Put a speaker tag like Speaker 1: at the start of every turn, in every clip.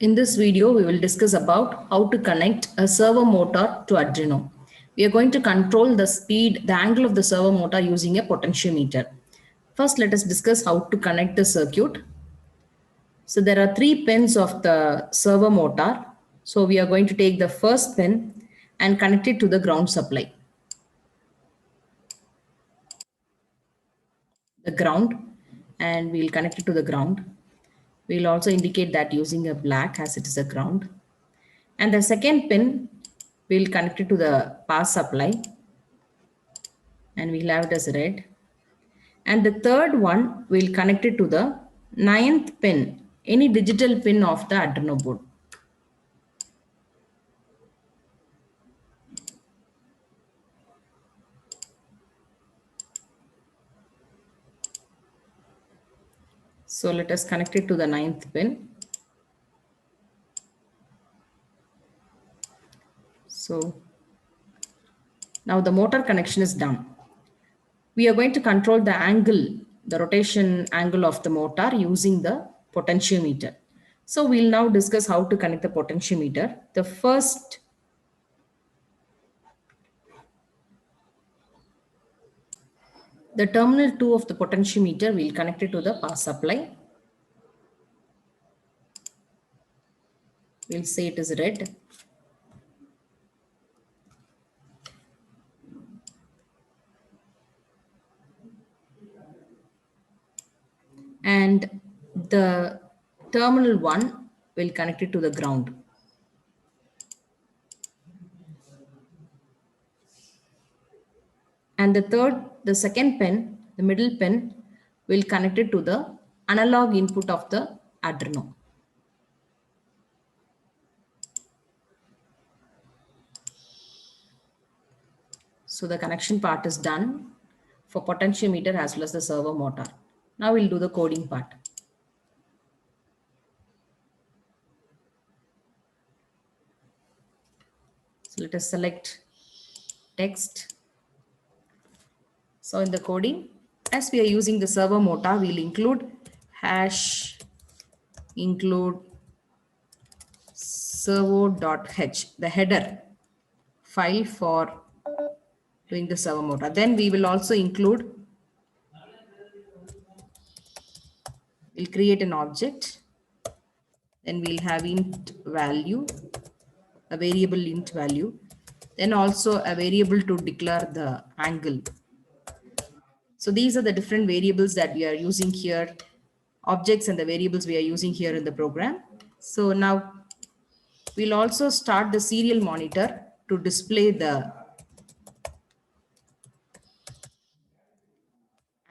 Speaker 1: In this video, we will discuss about how to connect a servo motor to Arduino. We are going to control the speed, the angle of the servo motor using a potentiometer. First, let us discuss how to connect the circuit. So there are 3 pins of the servo motor. So we are going to take the first pin and connect it to the ground supply. The ground, and we'll connect it to the ground. We'll also indicate that using a black as it is a ground. And the second pin, we'll connect it to the power supply and we'll have it as red. And the third one, we'll connect it to the 9th pin, any digital pin of the Arduino board. So let us connect it to the 9th pin. So now the motor connection is done. We are going to control the angle, the rotation angle of the motor using the potentiometer. So we'll now discuss how to connect the potentiometer. The terminal 2 of the potentiometer, we'll connect it to the power supply. We'll say it is red. And the terminal 1 will connect it to the ground. And the second pin, the middle pin, will connect it to the analog input of the Arduino. So the connection part is done for potentiometer as well as the servo motor. Now we'll do the coding part. So let us select text. So in the coding, as we are using the servo motor, we'll include hash include servo.h, the header file for doing the servo motor. Then we will also include, we'll create an object. Then we'll have int value, a variable int value. Then also a variable to declare the angle. So these are the different variables that we are using here, objects and the variables we are using here in the program. So now we'll also start the serial monitor to display the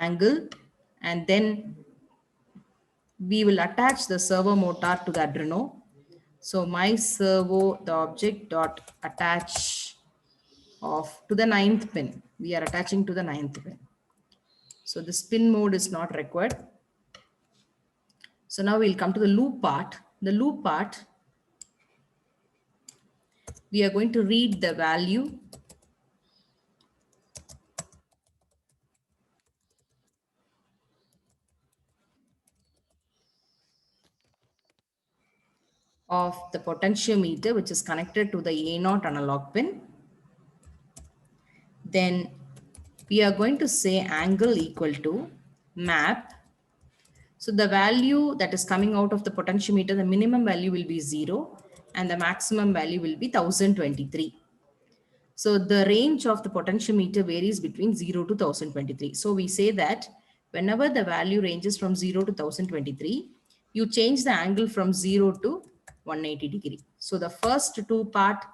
Speaker 1: angle, and then we will attach the servo motor to the Arduino. So my servo, the object dot attach of to the 9th pin. We are attaching to the 9th pin. So the spin mode is not required. So now we'll come to the loop part. The loop part, we are going to read the value of the potentiometer, which is connected to the A0 analog pin. Then we are going to say angle equal to map. So the value that is coming out of the potentiometer, the minimum value will be 0 and the maximum value will be 1023. So the range of the potentiometer varies between 0 to 1023. So we say that whenever the value ranges from 0 to 1023, you change the angle from 0 to 180 degree. So the first two part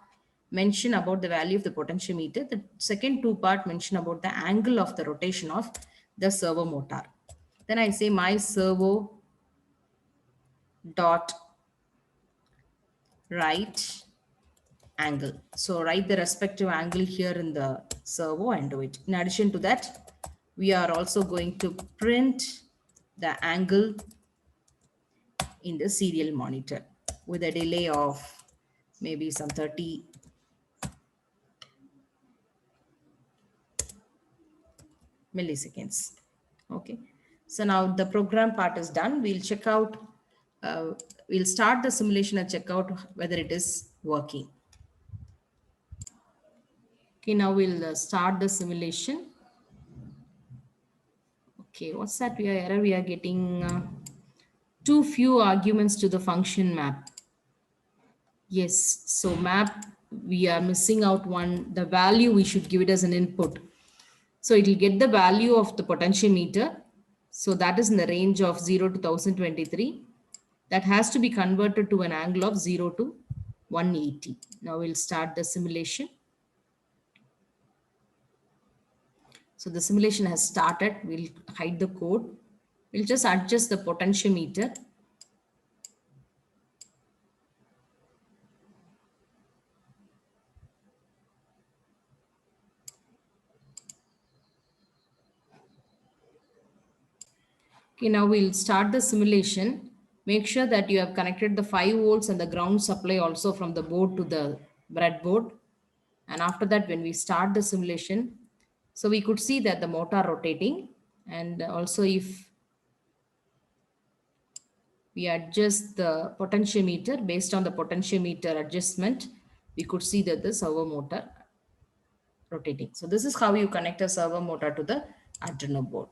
Speaker 1: mention about the value of the potentiometer. The second two part mention about the angle of the rotation of the servo motor. Then I say my servo dot right angle. So write the respective angle here in the servo and do it. In addition to that, we are also going to print the angle in the serial monitor with a delay of maybe some 30 milliseconds. Okay. So now the program part is done. We'll check out we'll start the simulation and check out whether it is working. Okay, now we'll start the simulation. Okay, what's that error we are getting? Too few arguments to the function map. Yes, so map, we are missing out one, the value we should give it as an input. So it will get the value of the potentiometer. So that is in the range of 0 to 1023. That has to be converted to an angle of 0 to 180. Now we'll start the simulation. So the simulation has started. We'll hide the code. We'll just adjust the potentiometer. Okay, now we'll start the simulation. Make sure that you have connected the 5 volts and the ground supply also from the board to the breadboard. And after that, when we start the simulation, so we could see that the motor rotating, and also if we adjust the potentiometer based on the potentiometer adjustment, we could see that the servo motor rotating. So this is how you connect a servo motor to the Arduino board.